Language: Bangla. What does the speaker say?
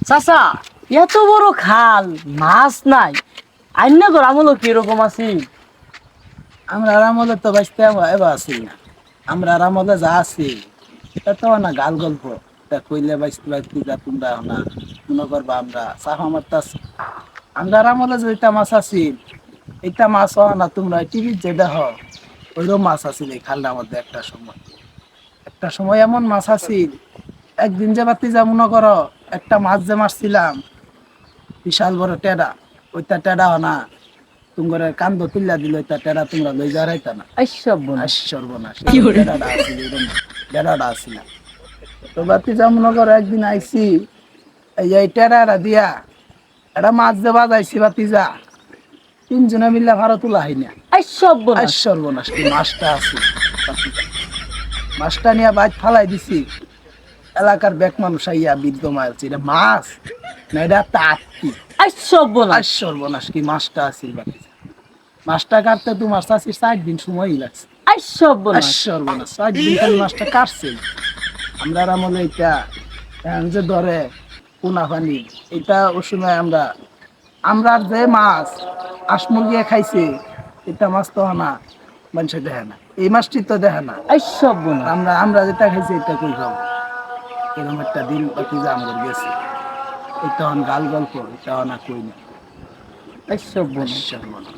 চাচা, এত বড় খাল, মাছ নাই। আইনা তোর আমলো কিরকম আছি? আমরা আমলে তো বাঁচতে এবার আছি না। আমরা আমলে যা আছি তা তো না গাল গল্প। তা কইলে বাঁচতে বাঁচতে যা তোমরা না মনে করবা আমরা চাফা মারতাছি। আমরা আমলে যেটা মাছ আছি এটা মাছ হয় না, তোমরা টিভির যে দেখ ওইরকম মাছ আছিল এই খালটার মধ্যে একটা সময় এমন মাছ আছিল। একদিন যে বাতি যা মনে করো একটা মাছ যে মারছিলাম বিশাল বড় টেডা, ওইটা টেডা না তোমার কান্দ তুল্লা দিল, ওইটা টেডা তোমরা লই যারাইতা না। আইসব বোনা। সর্বনাশ, টেডাটা আছিল এরকম, টেডাটা আছিল না। তো বাতি যা মনে করো একদিন আইছি এই টেডাটা দিয়া এটা মাছ যে বাজাইছি বাতি যা তিনজনে মিললে ভারত তুলা হয় না। আইসব বোনা। সর্বনাশ, কি মাছটা আছে মাছটা নিয়ে বাইক ফালাই দিছি। এলাকার ব্যাক মানুষ আইয়া বৃদ্ধ মাছ, এটা মাছ না এটা তাঁতি। আইসব বোনা। সর্বনাশ, কি মাছটা আছিল বাকি। মাছটা কাটতে তোমার চাষির 4 দিন সময়ই লাগছে। আইসব বোনা। সর্বনাশ, 4 দিন খালি মাছটা কাটছে। আমরা আমলে এটা এখন যে ধরে পোনা পানি, এটা ওই সময় আমরা আমরা যে মাছ আসমুরগিয়ে খাইছে এটা মাছ তো না মানুষে দেখে না, এই মাছটি তো দেখে না। আইসব বোনা। আমরা আমরা যেটা খাইছি এটা কই খাবো? এরকম একটা দিন বাকি যে আমাদের গেছে। এটা গাল গল্প, এটা না কই না। আইসব বোনা। সর্বনাশ।